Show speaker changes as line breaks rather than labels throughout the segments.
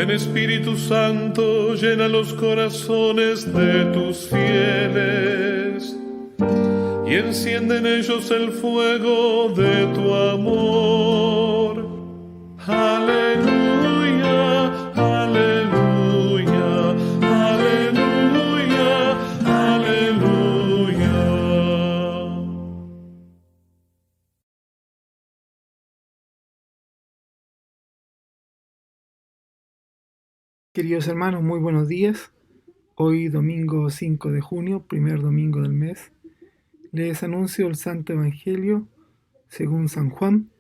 Ven Espíritu Santo, llena los corazones de tus fieles y enciende en ellos el fuego de tu amor. Aleluya, aleluya, aleluya, aleluya.
Queridos hermanos, muy buenos días. Hoy domingo 5 de junio, primer domingo del mes, les anuncio el Santo Evangelio según San Juan,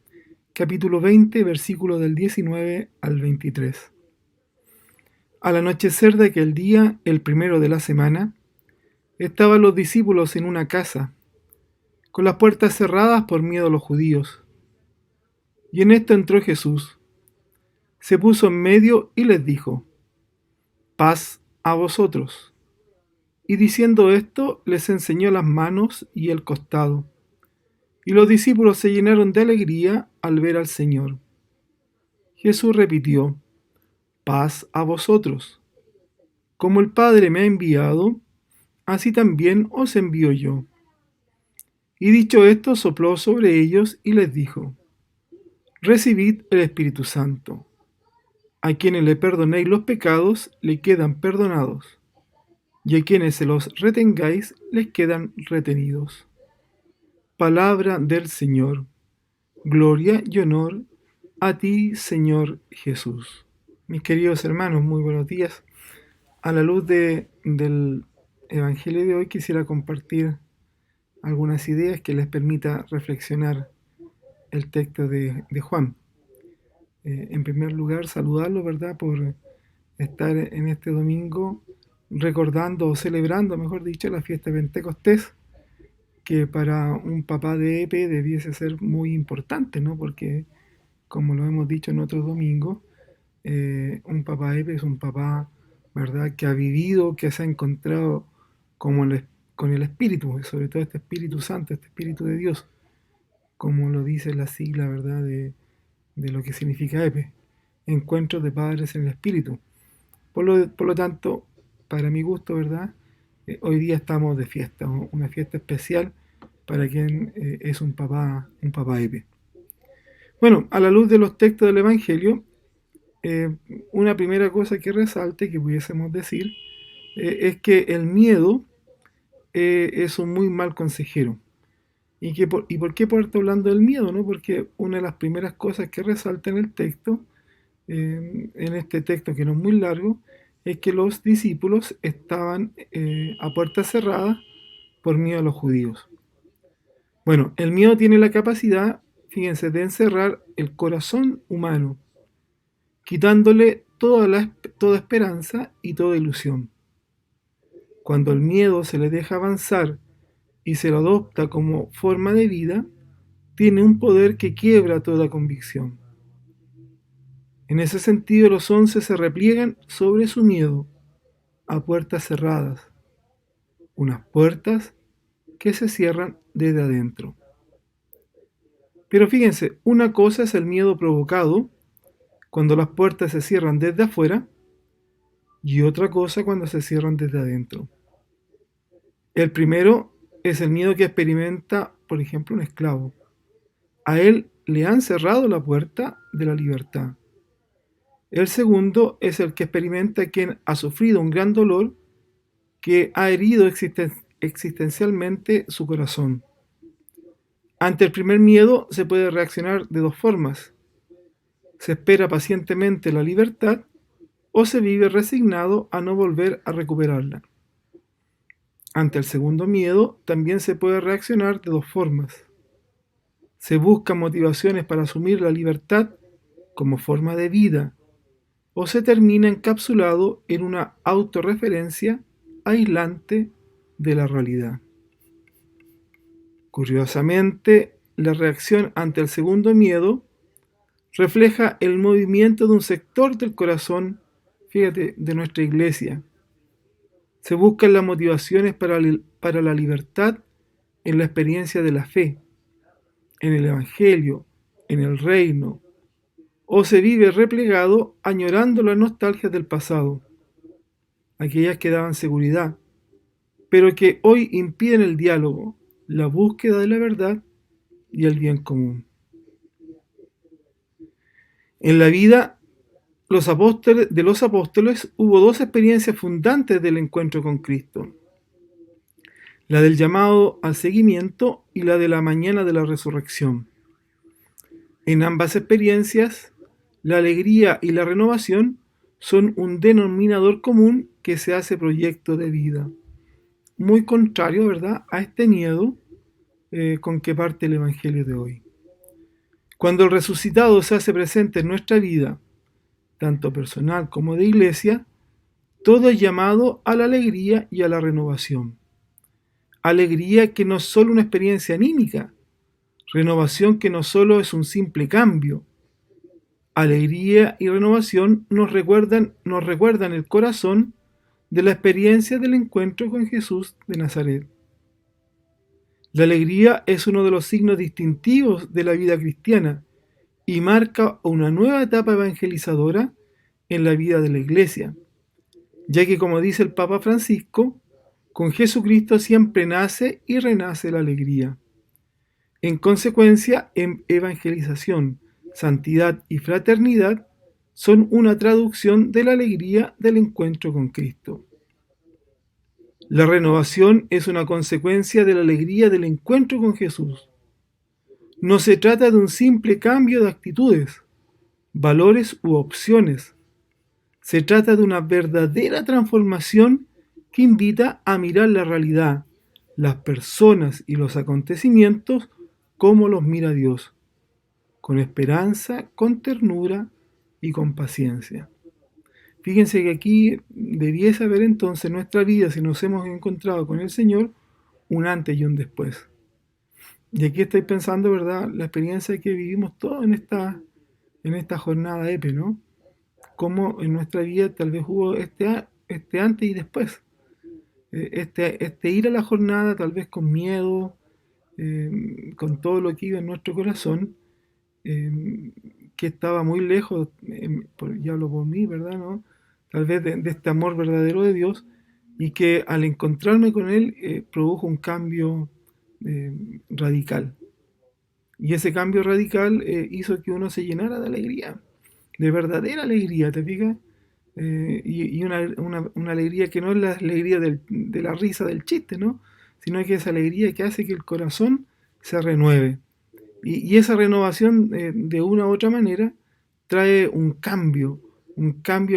capítulo 20, versículo del 19 al 23. Al anochecer de aquel día, el primero de la semana, estaban los discípulos en una casa, con las puertas cerradas por miedo a los judíos. Y en esto entró Jesús, se puso en medio y les dijo: paz a vosotros. Y diciendo esto, les enseñó las manos y el costado. Y los discípulos se llenaron de alegría al ver al Señor. Jesús repitió: paz a vosotros. Como el Padre me ha enviado, así también os envío yo. Y dicho esto, sopló sobre ellos y les dijo: recibid el Espíritu Santo. A quienes le perdonéis los pecados, le quedan perdonados, y a quienes se los retengáis, les quedan retenidos. Palabra del Señor. Gloria y honor a ti, Señor Jesús. Mis queridos hermanos, muy buenos días. A la luz del Evangelio de hoy quisiera compartir algunas ideas que les permita reflexionar el texto de Juan. En primer lugar, saludarlo, ¿verdad?, por estar en este domingo recordando o celebrando, mejor dicho, la fiesta de Pentecostés, que para un papá de EPE debiese ser muy importante, ¿no? Porque, como lo hemos dicho en otros domingos, un papá EPE es un papá, ¿verdad?, que ha vivido, que se ha encontrado con el Espíritu, sobre todo este Espíritu Santo, este Espíritu de Dios, como lo dice la sigla, ¿verdad?, de lo que significa EPE, Encuentros de Padres en el Espíritu. Por lo tanto, para mi gusto, ¿verdad?, hoy día estamos de fiesta, una fiesta especial para quien es un papá EPE. Bueno, a la luz de los textos del Evangelio, una primera cosa que resalte, que pudiésemos decir, es que el miedo es un muy mal consejero. ¿Y por qué puedo estar hablando del miedo? ¿No? Porque una de las primeras cosas que resalta en el texto, en este texto que no es muy largo, es que los discípulos estaban a puertas cerradas por miedo a los judíos. Bueno, el miedo tiene la capacidad, fíjense, de encerrar el corazón humano, quitándole toda esperanza y toda ilusión. Cuando el miedo se le deja avanzar y se lo adopta como forma de vida, tiene un poder que quiebra toda convicción. En ese sentido, los 11 se repliegan sobre su miedo a puertas cerradas, unas puertas que se cierran desde adentro. Pero fíjense, una cosa es el miedo provocado cuando las puertas se cierran desde afuera y otra cosa cuando se cierran desde adentro. El primero es el miedo que experimenta, por ejemplo, un esclavo. A él le han cerrado la puerta de la libertad. El segundo es el que experimenta quien ha sufrido un gran dolor que ha herido existencialmente su corazón. Ante el primer miedo se puede reaccionar de dos formas. Se espera pacientemente la libertad o se vive resignado a no volver a recuperarla. Ante el segundo miedo también se puede reaccionar de dos formas. Se buscan motivaciones para asumir la libertad como forma de vida, o se termina encapsulado en una autorreferencia aislante de la realidad. Curiosamente, la reacción ante el segundo miedo refleja el movimiento de un sector del corazón, fíjate, de nuestra iglesia. Se buscan las motivaciones para la libertad en la experiencia de la fe, en el Evangelio, en el reino, o se vive replegado añorando las nostalgias del pasado, aquellas que daban seguridad, pero que hoy impiden el diálogo, la búsqueda de la verdad y el bien común. En la vida de los apóstoles hubo dos experiencias fundantes del encuentro con Cristo, la del llamado al seguimiento y la de la mañana de la resurrección. En ambas experiencias, la alegría y la renovación son un denominador común que se hace proyecto de vida. Muy contrario, ¿verdad?, a este miedo con que parte el Evangelio de hoy. Cuando el resucitado se hace presente en nuestra vida, tanto personal como de iglesia, todo es llamado a la alegría y a la renovación. Alegría que no es solo una experiencia anímica, renovación que no solo es un simple cambio. Alegría y renovación nos recuerdan el corazón de la experiencia del encuentro con Jesús de Nazaret. La alegría es uno de los signos distintivos de la vida cristiana y marca una nueva etapa evangelizadora en la vida de la Iglesia, ya que, como dice el Papa Francisco, con Jesucristo siempre nace y renace la alegría. En consecuencia, en evangelización, santidad y fraternidad son una traducción de la alegría del encuentro con Cristo. La renovación es una consecuencia de la alegría del encuentro con Jesús. No se trata de un simple cambio de actitudes, valores u opciones. Se trata de una verdadera transformación que invita a mirar la realidad, las personas y los acontecimientos como los mira Dios, con esperanza, con ternura y con paciencia. Fíjense que aquí debiese haber entonces nuestra vida, si nos hemos encontrado con el Señor, un antes y un después. Y aquí estoy pensando, ¿verdad?, la experiencia que vivimos todos en esta jornada EPE, ¿no? Cómo en nuestra vida tal vez hubo este antes y después. Este ir a la jornada tal vez con miedo, con todo lo que iba en nuestro corazón, eh, que estaba muy lejos, ya hablo por mí, ¿verdad?, ¿no? Tal vez de este amor verdadero de Dios, y que al encontrarme con Él produjo un cambio radical. Y ese cambio radical hizo que uno se llenara de alegría, de verdadera alegría, ¿te fijas? Y una alegría que no es la alegría de la risa, del chiste, ¿no? Sino que es alegría que hace que el corazón se renueve. Y esa renovación, de una u otra manera, trae un cambio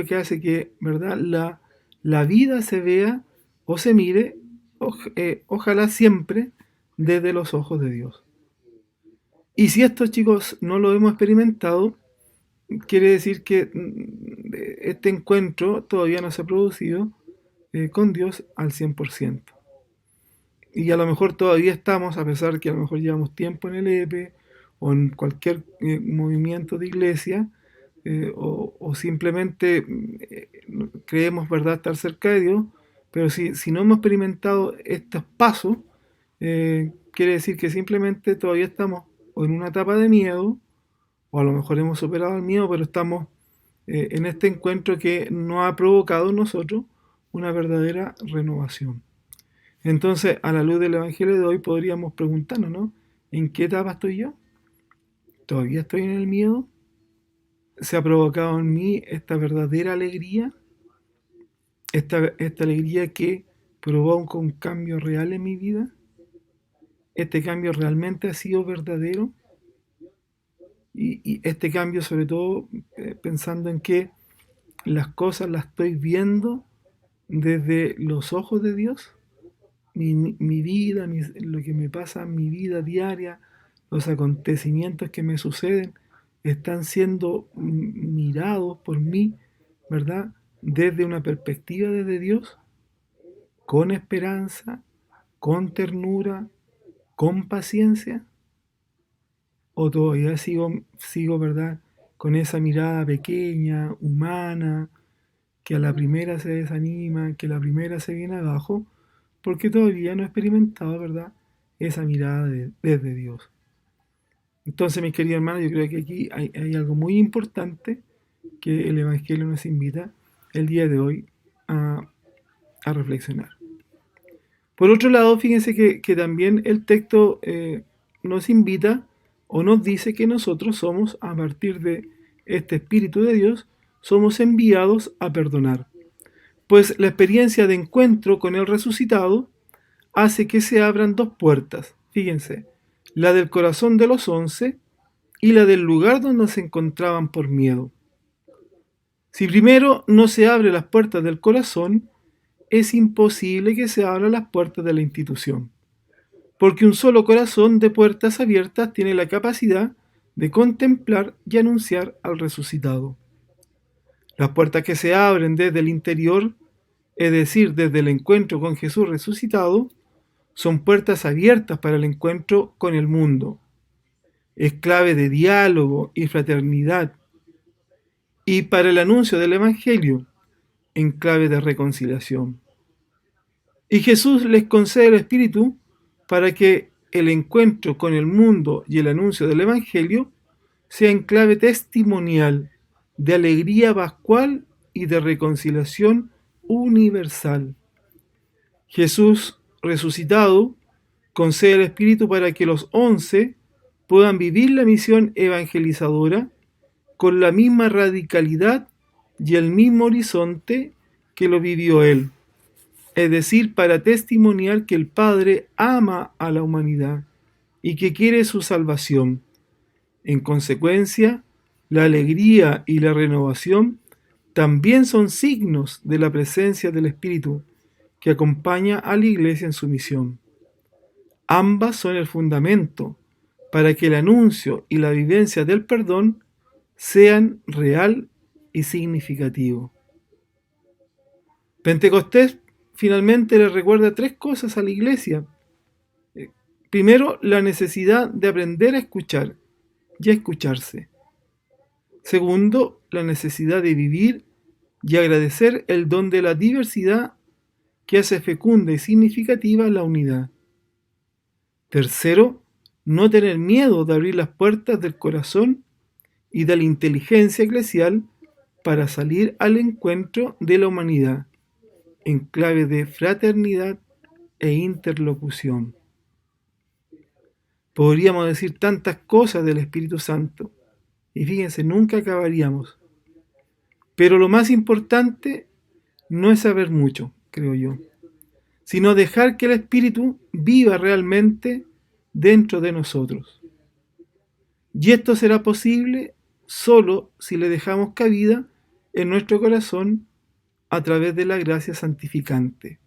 que hace que, ¿verdad?, la vida se vea o se mire, ojalá siempre, desde los ojos de Dios. Y si esto, chicos, no lo hemos experimentado, quiere decir que este encuentro todavía no se ha producido con Dios al 100%. Y a lo mejor todavía estamos, a pesar que a lo mejor llevamos tiempo en el EPE o en cualquier movimiento de iglesia, o simplemente creemos, ¿verdad?, estar cerca de Dios, pero si no hemos experimentado estos pasos, quiere decir que simplemente todavía estamos o en una etapa de miedo, o a lo mejor hemos superado el miedo, pero estamos en este encuentro que no ha provocado en nosotros una verdadera renovación. Entonces, a la luz del Evangelio de hoy, podríamos preguntarnos, ¿no? ¿En qué etapa estoy yo? ¿Todavía estoy en el miedo? ¿Se ha provocado en mí esta verdadera alegría? Esta alegría que provoca un cambio real en mi vida. ¿Este cambio realmente ha sido verdadero? Y este cambio, sobre todo, pensando en que las cosas las estoy viendo desde los ojos de Dios. Mi vida, lo que me pasa en mi vida diaria, los acontecimientos que me suceden, están siendo mirados por mí, ¿verdad?, desde una perspectiva desde Dios, con esperanza, con ternura, con paciencia, o todavía sigo, ¿verdad?, con esa mirada pequeña, humana, que a la primera se desanima, que a la primera se viene abajo, porque todavía no he experimentado, ¿verdad?, esa mirada desde Dios. Entonces, mis queridos hermanos, yo creo que aquí hay algo muy importante que el Evangelio nos invita el día de hoy a reflexionar. Por otro lado, fíjense que también el texto nos invita o nos dice que nosotros somos, a partir de este Espíritu de Dios, somos enviados a perdonar. Pues la experiencia de encuentro con el resucitado hace que se abran dos puertas, fíjense, la del corazón de los 11 y la del lugar donde se encontraban por miedo. Si primero no se abren las puertas del corazón, es imposible que se abran las puertas de la institución, porque un solo corazón de puertas abiertas tiene la capacidad de contemplar y anunciar al resucitado. Las puertas que se abren desde el interior, es decir, desde el encuentro con Jesús resucitado, son puertas abiertas para el encuentro con el mundo. Es clave de diálogo y fraternidad, y para el anuncio del Evangelio, en clave de reconciliación. Y Jesús les concede el Espíritu para que el encuentro con el mundo y el anuncio del Evangelio sea en clave testimonial, de alegría pascual y de reconciliación universal. Jesús resucitado concede el Espíritu para que los 11 puedan vivir la misión evangelizadora con la misma radicalidad y el mismo horizonte que lo vivió Él, es decir, para testimoniar que el Padre ama a la humanidad y que quiere su salvación. En consecuencia, la alegría y la renovación también son signos de la presencia del Espíritu que acompaña a la Iglesia en su misión. Ambas son el fundamento para que el anuncio y la vivencia del perdón sean real y significativo. Pentecostés finalmente le recuerda tres cosas a la Iglesia. Primero, la necesidad de aprender a escuchar y a escucharse. Segundo, la necesidad de vivir y agradecer el don de la diversidad que hace fecunda y significativa la unidad. Tercero, no tener miedo de abrir las puertas del corazón y de la inteligencia eclesial para salir al encuentro de la humanidad, en clave de fraternidad e interlocución. Podríamos decir tantas cosas del Espíritu Santo, y fíjense, nunca acabaríamos. Pero lo más importante no es saber mucho, creo yo, sino dejar que el Espíritu viva realmente dentro de nosotros. Y esto será posible solo si le dejamos cabida en nuestro corazón a través de la gracia santificante.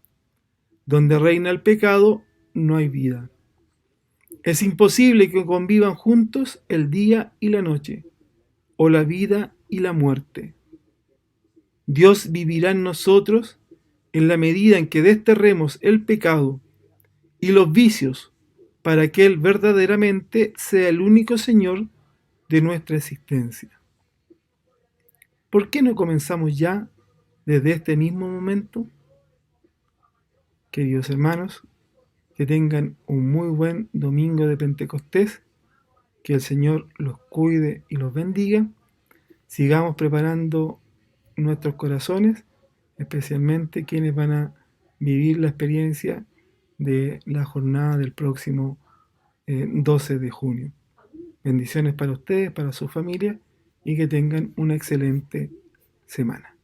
Donde reina el pecado, no hay vida. Es imposible que convivan juntos el día y la noche, o la vida y la muerte. Dios vivirá en nosotros en la medida en que desterremos el pecado y los vicios para que Él verdaderamente sea el único Señor de nuestra existencia. ¿Por qué no comenzamos ya desde este mismo momento? Queridos hermanos, que tengan un muy buen domingo de Pentecostés, que el Señor los cuide y los bendiga. Sigamos preparando nuestros corazones, especialmente quienes van a vivir la experiencia de la jornada del próximo 12 de junio. Bendiciones para ustedes, para su familia, y que tengan una excelente semana.